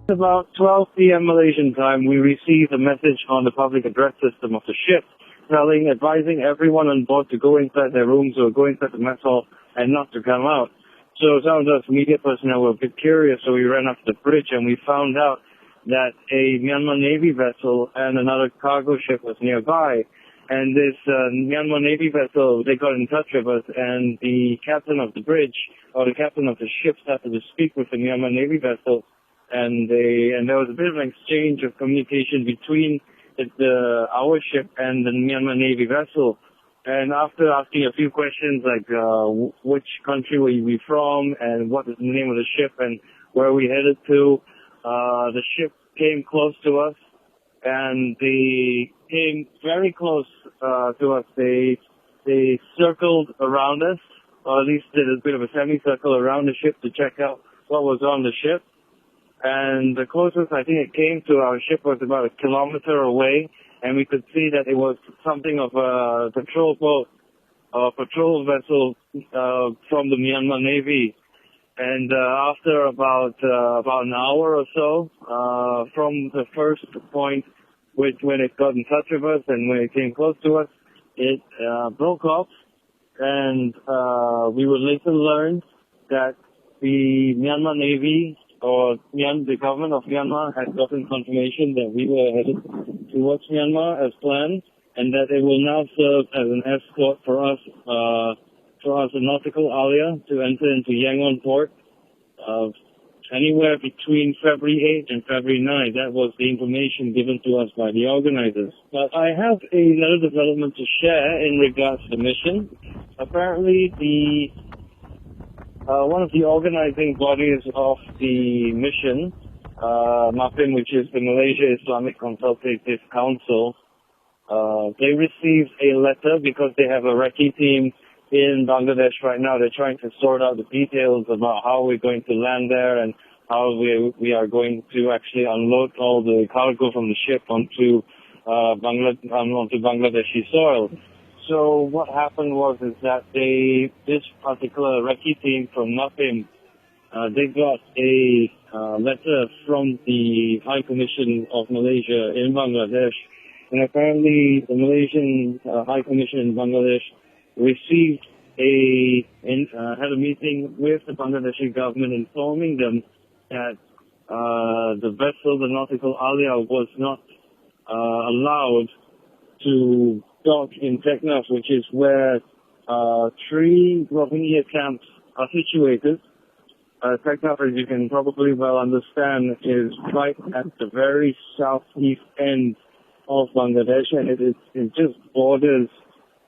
About 12 p.m. Malaysian time, we received a message on the public address system of the ship advising everyone on board to go inside their rooms or go inside the mess hall and not to come out. So some of us media personnel were a bit curious, so we ran up to the bridge and we found out that a Myanmar Navy vessel and another cargo ship was nearby. And this Myanmar Navy vessel, they got in touch with us, and the captain of the bridge, or the captain of the ship, started to speak with the Myanmar Navy vessel, and there was a bit of an exchange of communication between our ship and the Myanmar Navy vessel. And after asking a few questions like which country were we from, and what is the name of the ship, and where we headed to, the ship came close to us. And they came very close to us. They circled around us, or at least did a bit of a semicircle around the ship to check out what was on the ship. And the closest I think it came to our ship was about 1 kilometer away, and we could see that it was something of a patrol boat, or patrol vessel from the Myanmar Navy. And after about an hour or so, from the first point when it got in touch with us and when it came close to us, it broke off, and we would later learn that the Myanmar Navy or the government of Myanmar had gotten confirmation that we were headed towards Myanmar as planned, and that it will now serve as an escort for us, the Nautical Aliya, to enter into Yangon port anywhere between February 8th and February 9th. That was the information given to us by the organizers. But I have another development to share in regards to the mission. Apparently, one of the organizing bodies of the mission, MAPIM, which is the Malaysia Islamic Consultative Council, they received a letter because they have a recce team in Bangladesh right now. They're trying to sort out the details about how we're going to land there and how we are going to actually unload all the cargo from the ship onto Bangladeshi soil. So what happened was that this particular recce team from MAPIM, they got a letter from the High Commission of Malaysia in Bangladesh, and apparently the Malaysian High Commission in Bangladesh had a meeting with the Bangladeshi government, informing them that the vessel, the Nautical Aliya, was not allowed to dock in Teknaf, which is where 3 Rohingya camps are situated. Teknaf, as you can probably well understand, is right at the very southeast end of Bangladesh, and it just borders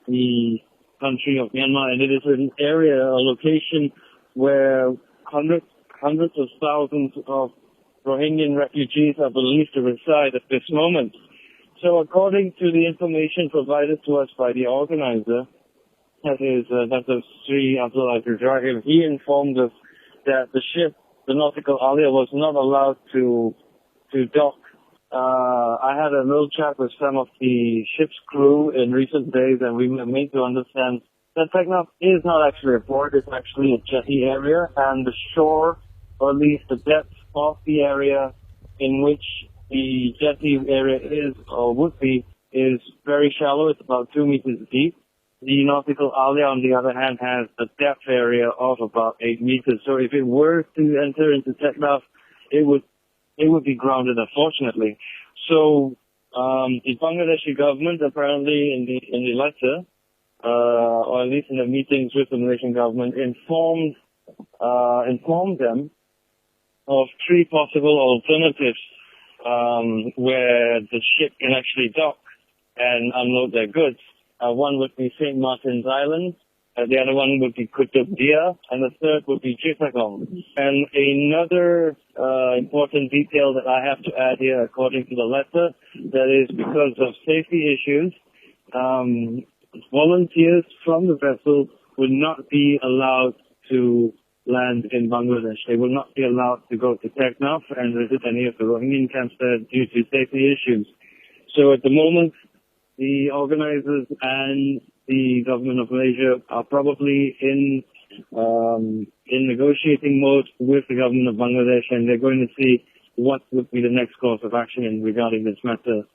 the country of Myanmar, and it is an area, a location where hundreds of thousands of Rohingya refugees are believed to reside at this moment. So according to the information provided to us by the organizer, that is Dr. Seri Abdul, Rahim, he informed us that the ship, the Nautical Aliya, was not allowed to dock. I had a little chat with some of the ship's crew in recent days, and we were made to understand that Teknaf is not actually a port, it's actually a jetty area, and the shore, or at least the depth of the area in which the jetty area is, or would be, is very shallow. It's about 2 meters deep. The Nautical Aliya, on the other hand, has a depth area of about 8 meters. So if it were to enter into Teknaf, it would be grounded, unfortunately. So the Bangladeshi government, apparently in the letter, or at least in the meetings with the Malaysian government, informed them of 3 possible alternatives where the ship can actually dock and unload their goods. One would be St. Martin's Island, the other one would be Kutub Dia, and the third would be Chittagong. And another important detail that I have to add here, according to the letter, that is because of safety issues, volunteers from the vessel would not be allowed to land in Bangladesh. They will not be allowed to go to Teknaf and visit any of the Rohingya camps there due to safety issues. So at the moment, the organizers and the government of Malaysia are probably in negotiating mode with the government of Bangladesh, and they're going to see what would be the next course of action in regarding this matter.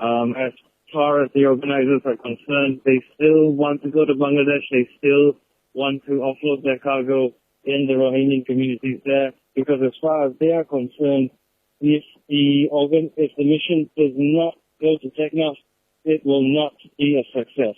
As far as the organizers are concerned, they still want to go to Bangladesh. They still want to offload their cargo in the Rohingya communities there, because as far as they are concerned, if the mission does not go to Teknaf, it will not be a success.